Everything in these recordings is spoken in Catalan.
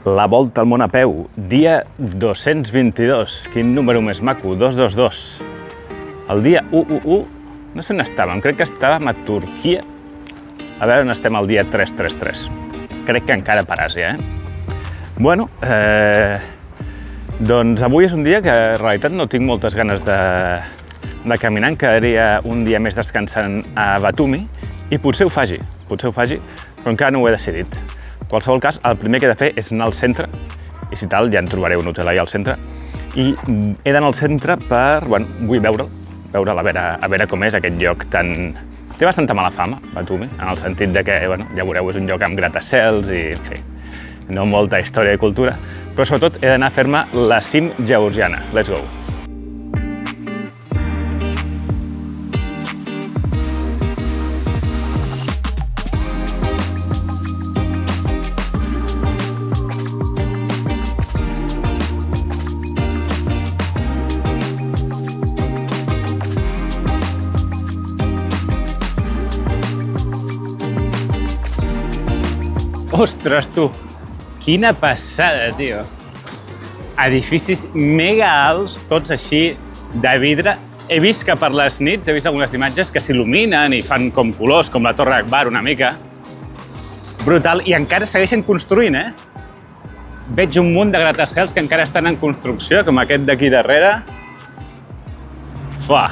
La volta al món a peu, dia 222. Quin número més maco, 222. El dia 111, no sé on estàvem, crec que estàvem a Turquia. A veure on estem el dia 333. Crec que encara per Àsia, Bueno, doncs avui és un dia que en realitat no tinc moltes ganes de caminar, em quedaria un dia més descansant a Batumi i potser ho faci, però encara no ho he decidit. En qualsevol cas, el primer que he de fer és anar al centre, i si tal, ja en trobaré un hotel allà al centre, i he d'anar al centre per, vull veure'l, a veure com és aquest lloc tan... Té bastanta mala fama, Batumi, en el sentit de que, ja veureu, és un lloc amb gratacels i, en fi, no molta història i cultura, però sobretot he d'anar a fer-me la cim georgiana. Let's go! Ostres, tu! Quina passada, tio! Edificis mega alts, tots així, de vidre. He vist que per les nits, he vist algunes imatges que s'il·luminen i fan com colors, com la Torre Akbar una mica. Brutal, i encara segueixen construint, Veig un munt de gratacels que encara estan en construcció, com aquest d'aquí darrere. Fuà!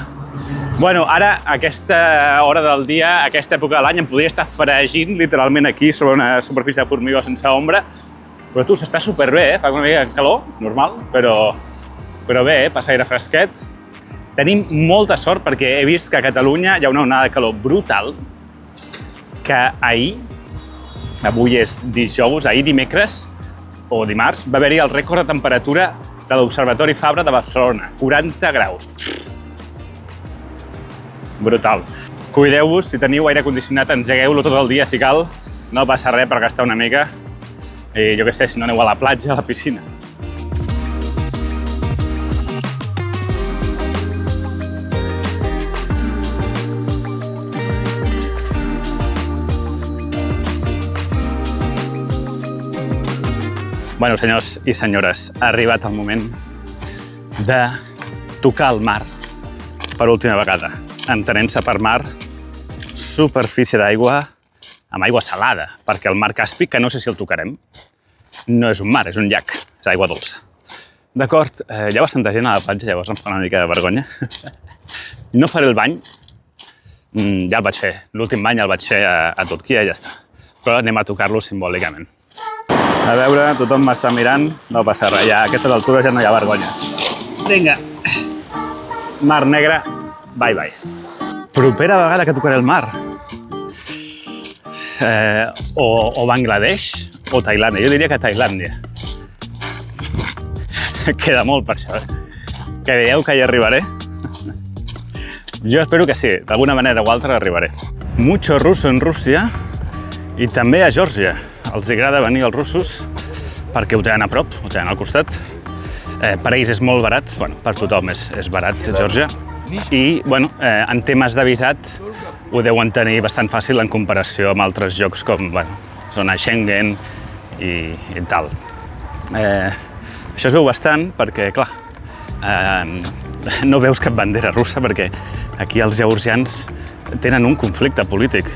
Bueno, ara, a aquesta hora del dia, a aquesta època de l'any, em podria estar fregint literalment aquí sobre una superfície de formigó sense ombra, però tu, s'està superbé, fa una mica de calor, normal, però bé, passa aire fresquet. Tenim molta sort perquè he vist que a Catalunya hi ha una onada de calor brutal, que avui és dijous, ahir dimecres o dimarts, va haver-hi el rècord de temperatura de l'Observatori Fabra de Barcelona, 40 graus. Brutal. Cuideu-vos, si teniu aire condicionat, engegueu-lo tot el dia si cal, no passa res per gastar una mica. I jo què sé, si no aneu a la platja, a la piscina. Bueno, senyors i senyores, ha arribat el moment de tocar el mar per última vegada. Entenent-se per mar, superfície d'aigua amb aigua salada, perquè el mar Càspig, que no sé si el tocarem, no és un mar, és un llac, és aigua dolça. D'acord, hi ha bastanta gent a la platja, llavors em fa una mica de vergonya. No faré el bany, ja el vaig fer, l'últim bany el vaig fer a Turquia i ja està. Però anem a tocar-lo simbòlicament. A veure, tothom m'està mirant, no passa res, ja a aquesta altura ja no hi ha vergonya. Vinga, mar negre, bye bye. Propera vegada que tocaré el mar. O Bangladesh o Tailàndia. Jo diria que Tailàndia. Queda molt per això, Creieu que hi arribaré? Jo espero que sí, d'alguna manera o altra arribaré. Mucho ruso en Rússia i també a Geòrgia. Els agrada venir els russos perquè ho tenen a prop, ho tenen al costat. Per ells és molt barat, per tothom és barat, Geòrgia. I, en temes de visat ho deuen tenir bastant fàcil en comparació amb altres llocs com, zona Schengen i tal. Això es veu bastant perquè, clar, no veus cap bandera russa perquè aquí els georgians tenen un conflicte polític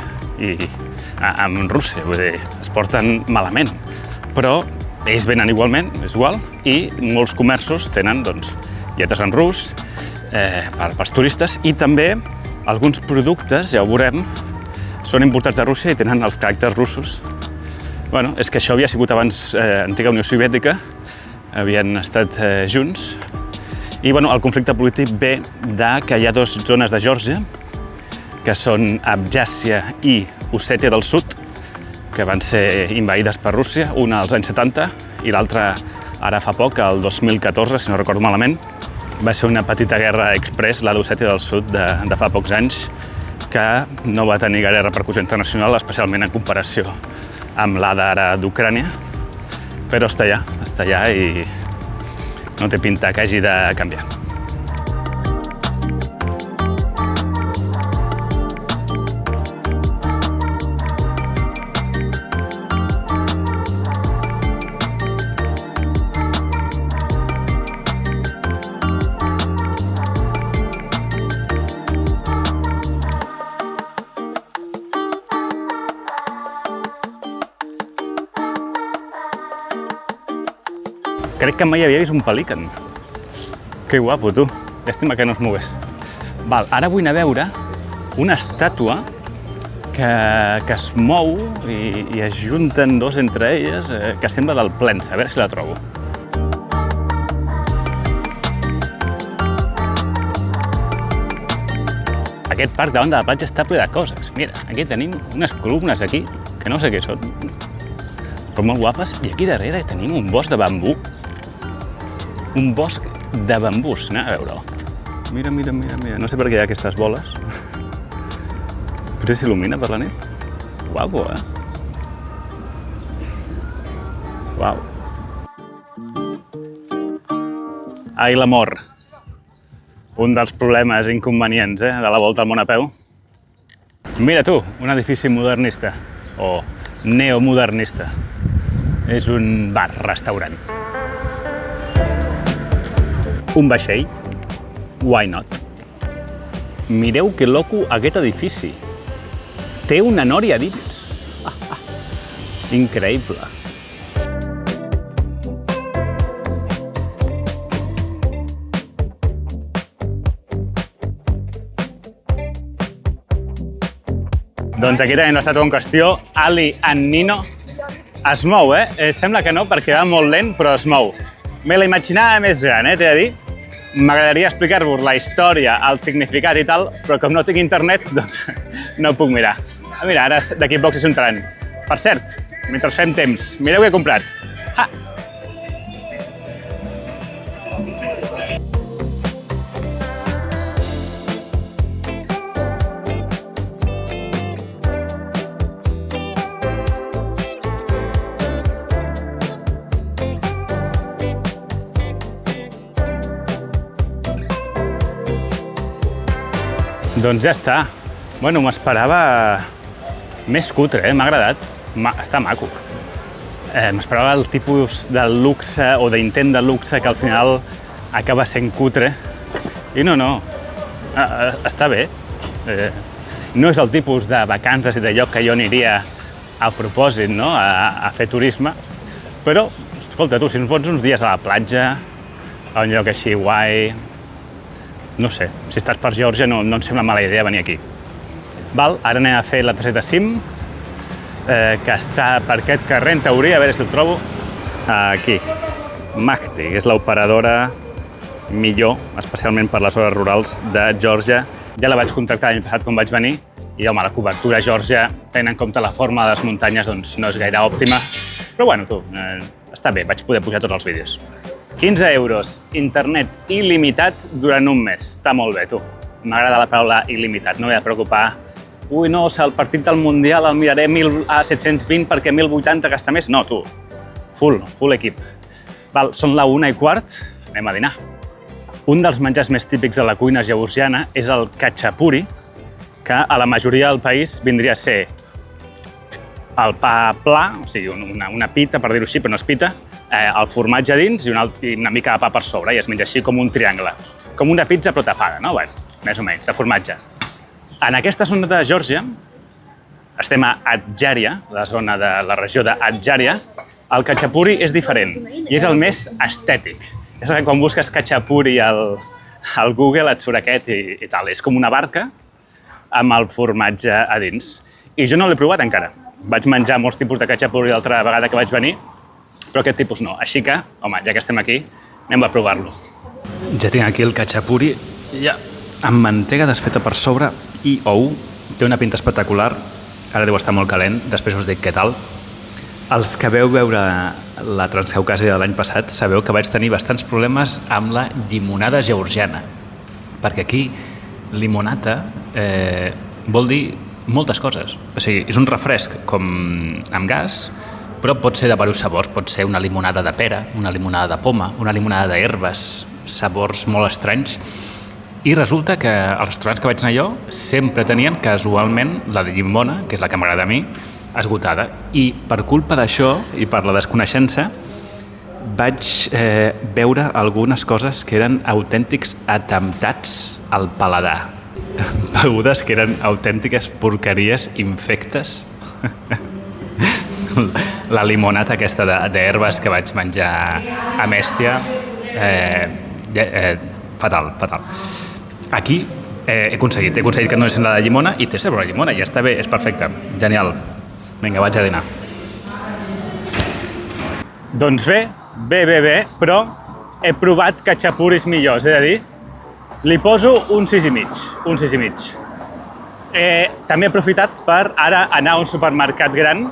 amb Rússia, vull dir, es porten malament. Però ells venen igualment, és igual, i molts comerços tenen, lletres en rus, pels turistes, i també alguns productes, ja ho veurem, són importats de Rússia i tenen els caràcters russos. És que això havia sigut abans antiga Unió Soviètica, havien estat junts, i el conflicte polític ve que hi ha dues zones de Geòrgia, que són Abkhàzia i Ossètia del Sud, que van ser invaïdes per Rússia, una als anys 70 i l'altra ara fa poc, el 2014, si no recordo malament. Va ser una petita guerra express, la d'Ossètia del Sud, de fa pocs anys, que no va tenir gaire repercussió internacional, especialment en comparació amb la d'ara d'Ucrània, però està allà i no té pinta que hagi de canviar. Crec que mai havia vist un pelícan. Que guapo, tu. Llàstima que no es mogués. Val, ara vull anar a veure una estàtua que es mou i es junten dos entre elles, que sembla del Plens. A veure si la trobo. Aquest parc davant de la platja està ple de coses. Mira, aquí tenim unes columnes aquí, que no sé què són, però molt guapes. I aquí darrere tenim un bosc de bambú. Un bosc de bambús, anem a veure-ho. Mira. No sé per què hi ha aquestes boles. Potser s'il·lumina per la nit. Guapo, eh? Uau. Ai, l'amor. Un dels problemes inconvenients, de la volta al món a peu. Mira tu, un edifici modernista, o neomodernista. És un bar-restaurant. Un vaixell? Why not? Mireu que loco aquest edifici. Té una nòria dins. Increïble. Doncs aquí tenim l'estàtua en qüestió, Ali en Nino. Es mou, Sembla que no, perquè va molt lent, però es mou. Me la imaginava més gran, t'he de dir. M'agradaria explicar-vos la història, el significat i tal, però com no tinc internet, doncs no puc mirar. Mira, ara d'aquí poc s'hi juntaran. Per cert, mentre fem temps, mireu què he comprat. Ha! Doncs ja està. Bueno, m'esperava més cutre, m'ha agradat. Està maco. M'esperava el tipus de luxe o d'intent de luxe que al final acaba sent cutre. I no. Està bé. No és el tipus de vacances i de lloc que jo aniria a propòsit, no? A fer turisme. Però, escolta, tu, si ens fots uns dies a la platja, a un lloc així guai, no sé, si estàs per Geòrgia no em sembla mala idea venir aquí. Val, ara anem a fer la targeta SIM, que està per aquest carrer, en teoria, a veure si el trobo. Aquí, Mahti, que és l'operadora millor, especialment per les zones rurals de Geòrgia. Ja la vaig contactar l'any passat quan vaig venir, i home, la cobertura a Geòrgia, tenint en compte la forma de les muntanyes, doncs no és gaire òptima. Però bueno, tu, està bé, vaig poder pujar tots els vídeos. 15 euros, internet il·limitat durant un mes. Està molt bé, tu. M'agrada la paraula il·limitat, no m'he de preocupar. Ui, no, el partit del Mundial el miraré a 720 perquè 1080 gasta més. No, tu. Full equip. Val, són la 1:15, anem a dinar. Un dels menjars més típics de la cuina georgiana és el khachapuri, que a la majoria del país vindria a ser el pa pla, o sigui, una pita, per dir-ho així, però no és pita, el formatge a dins i una mica de pa per sobre, i es menja així com un triangle. Com una pizza però tapada, no? Bueno, més o menys, de formatge. En aquesta zona de Geòrgia, estem a Adjària, la regió d'Adjària, el khachapuri és diferent i és el més estètic. És que quan busques khachapuri al Google et surt aquest i tal. És com una barca amb el formatge a dins. I jo no l'he provat encara. Vaig menjar molts tipus de khachapuri l'altra vegada que vaig venir, però aquest tipus no. Així que, home, ja que estem aquí, anem a provar-lo. Ja tinc aquí el khachapuri, ja amb mantega desfeta per sobre i ou. Té una pinta espectacular. Ara deu estar molt calent, després us dic què tal. Els que veu veure la Transcaucàsia de l'any passat sabeu que vaig tenir bastants problemes amb la llimonada georgiana. Perquè aquí limonata vol dir moltes coses. O sigui, és un refresc com amb gas, però pot ser de diversos sabors. Pot ser una limonada de pera, una limonada de poma, una limonada d'herbes, sabors molt estranys. I resulta que als restaurants que vaig anar jo sempre tenien casualment la de llimona, que és la que m'agrada a mi, esgotada. I per culpa d'això i per la desconeixença vaig veure algunes coses que eren autèntics atemptats al paladar. Begudes que eren autèntiques porqueries infectes. la limonata aquesta d'herbes que vaig menjar a Mèstia. Fatal. Aquí he aconseguit que no és la de llimona i té sabor a llimona, ja està bé, és perfecte. Genial. Vinga, vaig a dinar. Doncs bé, però he provat catxapuris millors, és a dir, li poso un 6,5. També he aprofitat per ara anar a un supermercat gran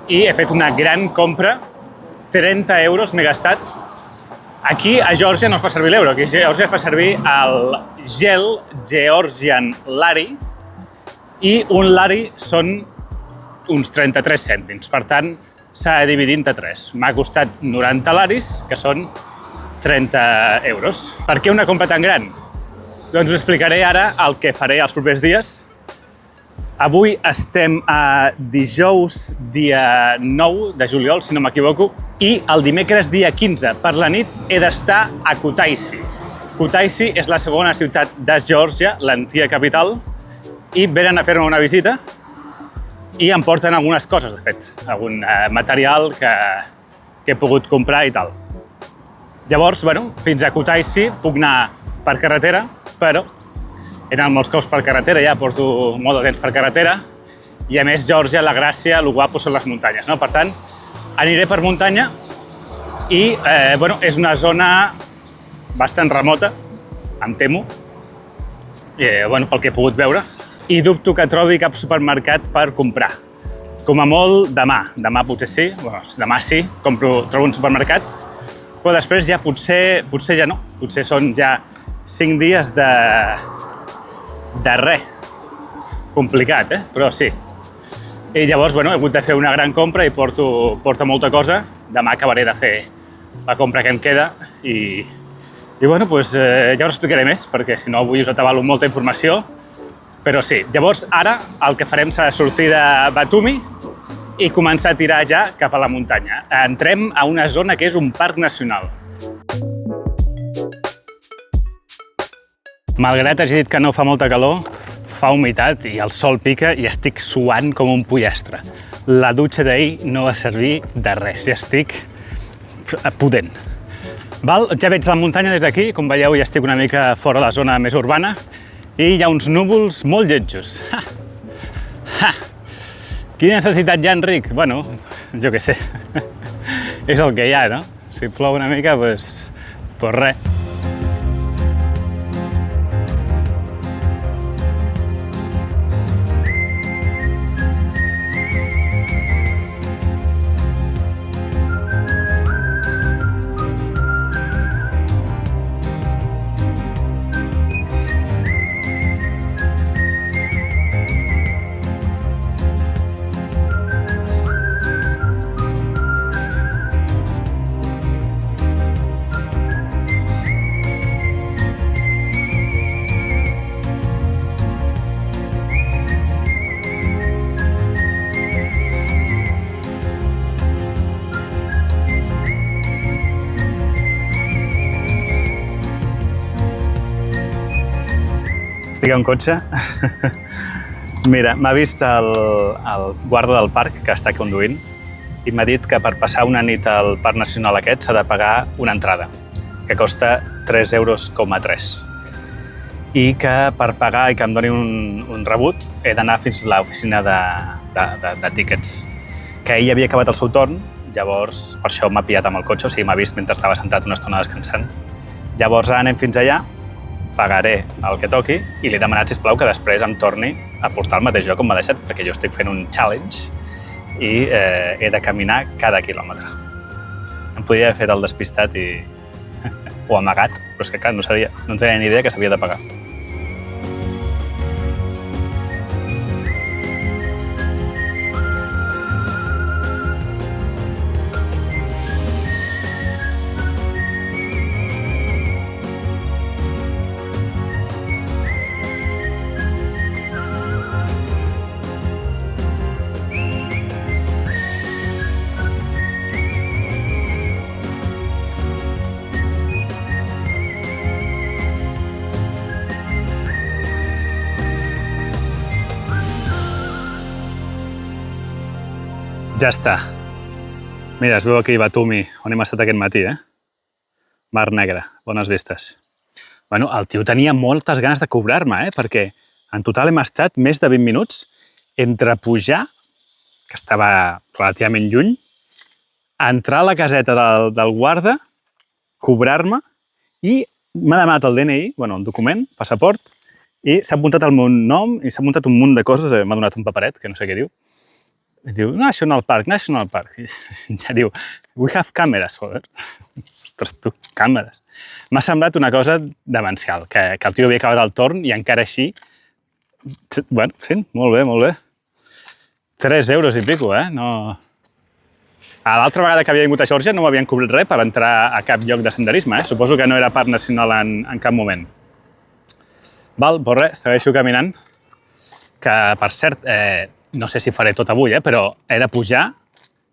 i he fet una gran compra, 30 euros m'he gastat. Aquí a Geòrgia no es fa servir l'euro, aquí a Geòrgia es fa servir el gel Georgian Lari i un lari són uns 33 cèntims, per tant s'ha de dividir entre 3. M'ha costat 90 laris, que són 30 euros. Per què una compra tan gran? Doncs us explicaré ara el que faré els propers dies. Avui estem a dijous, dia 9 de juliol, si no m'equivoco, i el dimecres, dia 15, per la nit, he d'estar a Kutaisi. Kutaisi és la segona ciutat de Geòrgia, l'antiga capital, i venen a fer-me una visita i em porten algunes coses, de fet, algun material que he pogut comprar i tal. Llavors, fins a Kutaisi puc anar per carretera, però he anat molts cops per carretera, ja porto molt de temps per carretera, i a més Geòrgia, la gràcia, el guapo són les muntanyes, no? Per tant, aniré per muntanya i és una zona bastant remota, em temo, pel que he pogut veure, i dubto que trobi cap supermercat per comprar. Com a molt, demà potser sí, demà sí, trobo un supermercat, però després ja potser ja no, potser són ja 5 dies de res. Complicat, però sí. I llavors, he hagut de fer una gran compra i porto molta cosa. Demà acabaré de fer la compra que em queda i ja us explicaré més, perquè si no avui us atabalo molta informació. Però sí, llavors ara el que farem serà sortir de Batumi i començar a tirar ja cap a la muntanya. Entrem a una zona que és un parc nacional. Malgrat hagi dit que no fa molta calor, fa humitat i el sol pica i estic suant com un pollastre. La dutxa d'ahir no va servir de res, ja estic pudent. Ja veig la muntanya des d'aquí, com veieu ja estic una mica fora de la zona més urbana i hi ha uns núvols molt lletjos. Quina necessitat hi ha, Enric? Bueno, jo què sé, és el que hi ha, no? Si plou una mica, doncs res. Estic a un cotxe. Mira, m'ha vist el guarda del parc que està conduint i m'ha dit que per passar una nit al Parc Nacional aquest s'ha de pagar una entrada, que costa 3,3 euros. I que per pagar i que em doni un rebut he d'anar fins a l'oficina de tíquets. Que ell havia acabat el seu torn, llavors per això m'ha pillat amb el cotxe, o sigui, m'ha vist mentre estava sentat una estona descansant. Llavors ara anem fins allà, pagaré el que toqui i li he demanat, sisplau, que després em torni a portar el mateix lloc on m'ha deixat, perquè jo estic fent un challenge i he de caminar cada quilòmetre. Em podria haver fet el despistat o amagat, però és que clar, no tenia ni idea que s'havia de pagar. Ja està. Mira, es veu aquí Batumi, on hem estat aquest matí, Mar Negre, bones vistes. Bueno, el tio tenia moltes ganes de cobrar-me, perquè en total hem estat més de 20 minuts entre pujar, que estava relativament lluny, entrar a la caseta del guarda, cobrar-me i m'ha demanat el DNI, el document, passaport, i s'ha apuntat el meu nom i s'ha apuntat un munt de coses, m'ha donat un paperet, que no sé què diu. I diu, National Park. I ja diu, we have cameras, joder. Ostres, tu, càmeres. M'ha semblat una cosa demencial, que el tio havia acabat el torn i encara així... Bueno, en fi, molt bé, molt bé. 3 euros i pico, No... L'altra vegada que havia vingut a Geòrgia no m'havien cobrat res per entrar a cap lloc de senderisme, Suposo que no era parc nacional en cap moment. Val, doncs res, segueixo caminant, que per cert, no sé si faré tot avui, però he de pujar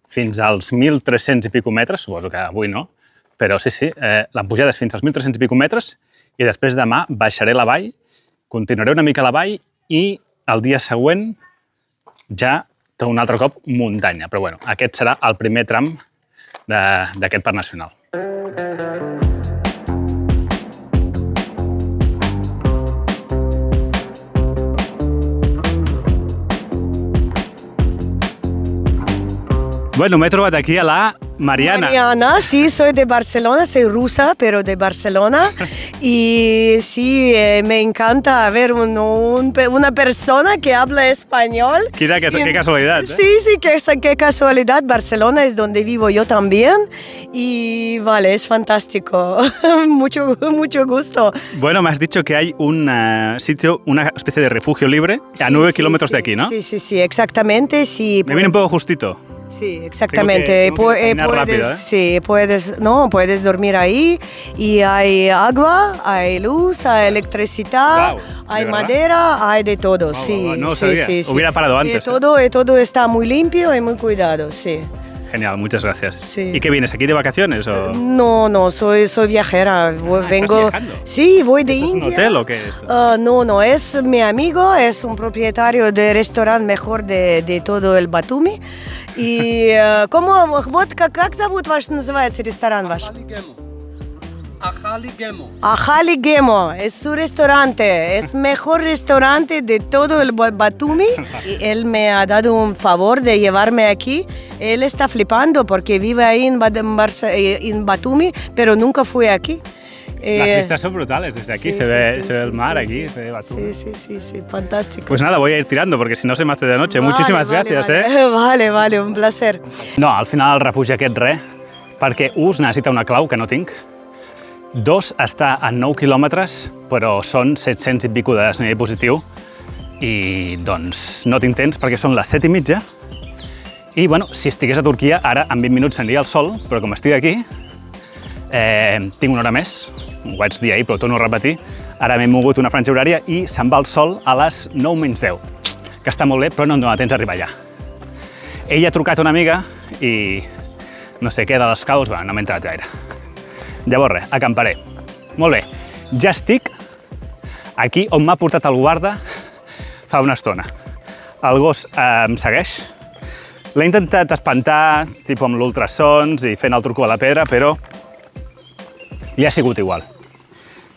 fins als 1.300 i pico metres, suposo que avui no, però sí, la pujada és fins als 1.300 i pico metres i després demà baixaré la vall, continuaré una mica la vall i el dia següent ja un altre cop muntanya. Però bueno, aquest serà el primer tram d'aquest parc nacional. Bueno, me he trobat aquí a la Mariana. Mariana, sí, soy de Barcelona, soy rusa, pero de Barcelona. Y sí, me encanta ver una persona que habla español. Qué casualidad. Sí, qué casualidad. Barcelona es donde vivo yo también. Y vale, es fantástico. mucho gusto. Bueno, me has dicho que hay un sitio, una especie de refugio libre a 9 kilómetros de aquí, ¿no? Sí, exactamente. Sí, me viene un poco justito. Sí, exactamente. Puedes dormir ahí y hay agua, hay luz, hay electricidad, hay madera, hay de todo. Sí, no sabía. Hubiera parado antes. Todo está muy limpio y muy cuidado, sí. Genial, muchas gracias. Sí. ¿Y qué vienes aquí de vacaciones? O? No, soy viajera. Vengo. ¿Estás viajando? Sí, voy de India. ¿Es un hotel o qué es esto? No, es mi amigo, es un propietario del restaurante mejor de todo el Batumi. И как зовут ваш, называется ресторан ваш? Ахали Гемо. Es su restaurante, es mejor restaurante de todo el Batumi. Y él me ha dado un favor de llevarme aquí. Él está flipando porque vive ahí en Batumi, pero nunca fue aquí. Las vistas son brutales desde aquí, se ve el mar aquí, se ve Batumi. Sí, fantástico. Pues nada, voy a ir tirando porque si no se me hace de noche. Muchísimas gracias, Vale, un placer. No, al final el refugi aquest res, perquè us necessita una clau que no tinc. 2 està a 9 quilòmetres, però són 700 i pico de desnivell positiu i doncs no tinc temps perquè són les 7:30 i bueno, si estigués a Turquia ara en 20 minuts aniria el sol, però com estic aquí tinc una hora més, ho vaig dir ahir però ho torno a repetir, ara m'he mogut una franja horària i se'n va el sol a les 9:10, que està molt bé però no em dona temps d'arribar allà. Ella ha trucat una amiga i no sé què de les caus, no m'he entrat gaire. Llavors res, acamparé. Molt bé, ja estic aquí on m'ha portat el guarda fa una estona. El gos em segueix. L'he intentat espantar, tipus amb l'ultrasons i fent el truco a la pedra, però li ha sigut igual.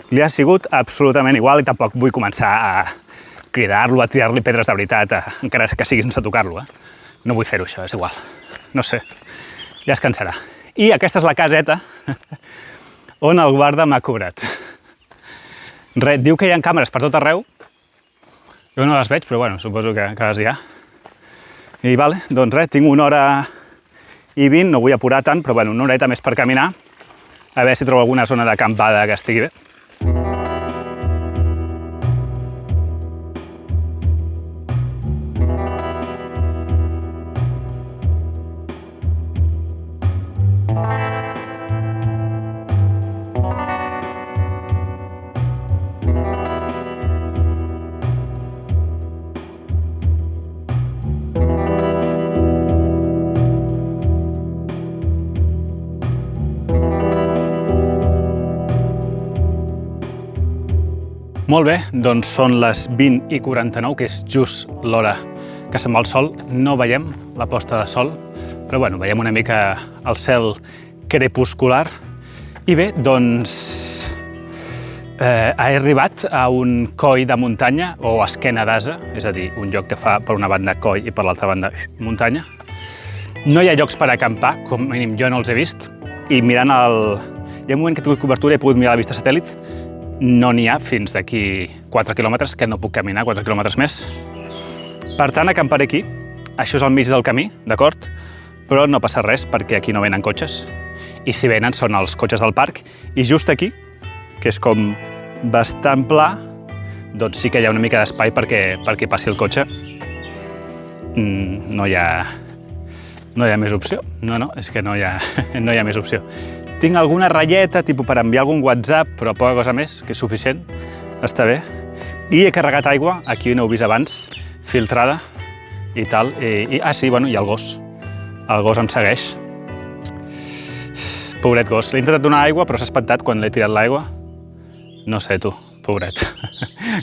Li ha sigut absolutament igual i tampoc vull començar a cridar-lo, a tirar-li pedres de veritat, encara que sigui sense tocar-lo. No vull fer-ho, això, és igual. No sé, ja es cansarà. I aquesta és la caseta on el guarda m'ha cobrat. Res, diu que hi ha càmeres per tot arreu. Jo no les veig, però bueno, suposo que les hi ha. I vale, doncs res, tinc 1 hora i 20, no vull apurar tant, però bueno, una horeta més per caminar, a veure si trobo alguna zona d'acampada que estigui bé. Molt bé, doncs són les 20:49, que és just l'hora que se'n va el sol, no veiem la posta de sol, però bueno, veiem una mica el cel crepuscular. I bé, doncs, he arribat a un coll de muntanya, o esquena d'ase, és a dir, un lloc que fa per una banda coll i per l'altra banda muntanya. No hi ha llocs per acampar, com a mínim jo no els he vist, i mirant Hi ha un moment que he tingut cobertura i he pogut mirar la vista satèl·lit, no n'hi ha fins d'aquí 4 quilòmetres, que no puc caminar 4 quilòmetres més. Per tant, acamparé aquí. Això és al mig del camí, d'acord? Però no passa res perquè aquí no venen cotxes. I si venen són els cotxes del parc. I just aquí, que és com bastant pla, doncs sí que hi ha una mica d'espai perquè passi el cotxe. No hi ha més opció. No, és que no hi ha més opció. Tinc alguna ratlleta, tipus per enviar algun WhatsApp, però poca cosa més, que és suficient. Està bé. I he carregat aigua, aquí no ho he vist abans, filtrada i tal. Sí, bueno, i el gos. El gos em segueix. Pobret gos. L'he intentat donar aigua, però s'ha espantat quan l'he tirat l'aigua. No sé, tu, pobret.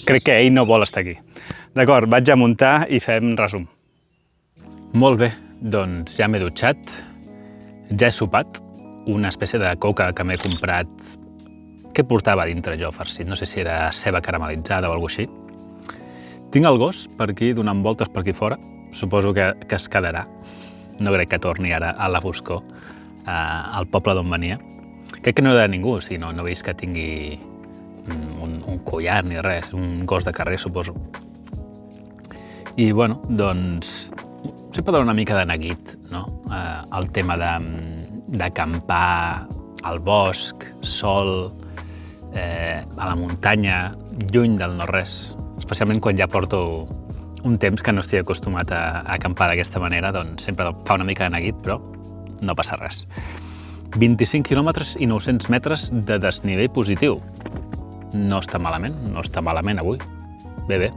Crec que ell no vol estar aquí. D'acord, vaig a muntar i fem resum. Molt bé, doncs ja m'he dutxat, ja he sopat, una espècie de coca que m'he comprat, que portava dintre jo farcit, no sé si era ceba caramelitzada o alguna cosa així. Tinc el gos per aquí, donant voltes per aquí fora, suposo que es quedarà. No crec que torni ara a la foscor, al poble d'on venia. Crec que no hi ha ningú, o sigui, no he vist que tingui un collar ni res, un gos de carrer, suposo. I, bueno, doncs, sempre dona una mica de neguit, no? El tema d'acampar al bosc, sol, a la muntanya, lluny del no-res. Especialment quan ja porto un temps que no estic acostumat a acampar d'aquesta manera, doncs sempre fa una mica de neguit, però no passa res. 25 quilòmetres i 900 metres de desnivell positiu. No està malament avui. Bé.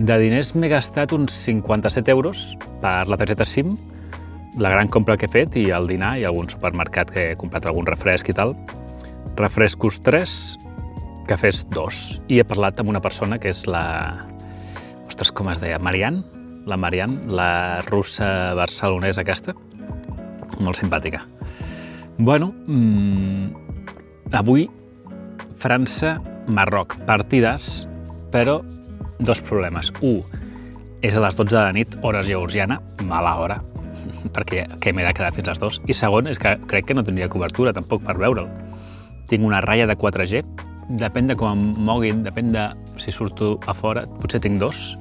De diners m'he gastat uns 57 euros per la targeta SIM, la gran compra que he fet i el dinar i algun supermercat que he comprat algun refresc i tal. Refrescos 3, cafès 2. I he parlat amb una persona que és la... Ostres, com es deia? Marianne? La Marianne, la russa barcelonesa aquesta. Molt simpàtica. Bueno, avui França-Marroc. Partides, però dos problemes. Un, és a les 12 de la nit, hora georgiana, mala hora, perquè m'he de quedar fins a les 2. I segon, és que crec que no tindria cobertura tampoc per veure'l. Tinc una ratlla de 4G, depèn de com em moguin, depèn de si surto a fora, potser tinc 2.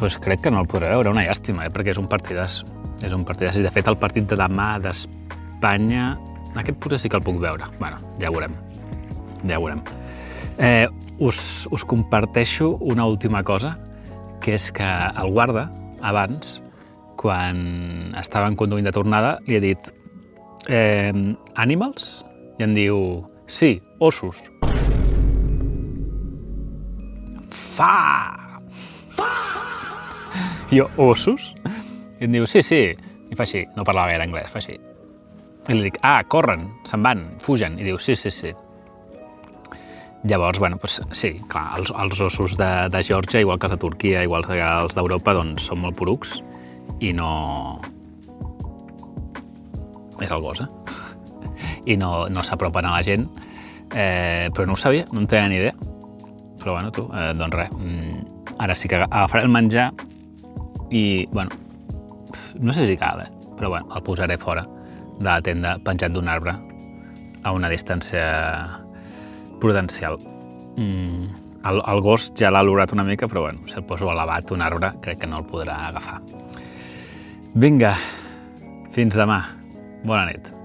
Doncs crec que no el podré veure, una llàstima, perquè és un partidàs. És un partidàs. I de fet el partit de demà d'Espanya, aquest potser sí que el puc veure. Bueno, ja ho veurem. Us comparteixo una última cosa, que és que el guarda, abans, quan estaven conduint de tornada, li he dit animals? I em diu, sí, ossos. Jo, ossos? I em diu, sí, i fa així, no parlava gaire anglès, fa així. I li dic, corren, se'n van, fugen, i diu, sí. Llavors, bueno, doncs sí, clar, els ossos de Geòrgia, igual que els de Turquia, igual que els d'Europa, doncs són molt porucs i no... És el gos, I no s'apropen a la gent, però no ho sabia, no en tenia ni idea. Però bueno, tu, doncs res, ara sí que agafaré el menjar i, bueno, no sé si cal, però bueno, el posaré fora de la tenda penjat d'un arbre a una distància prudencial. El gos ja l'ha olorat una mica, però bueno, si el poso elevat un arbre, crec que no el podrà agafar. Vinga, fins demà. Bona nit.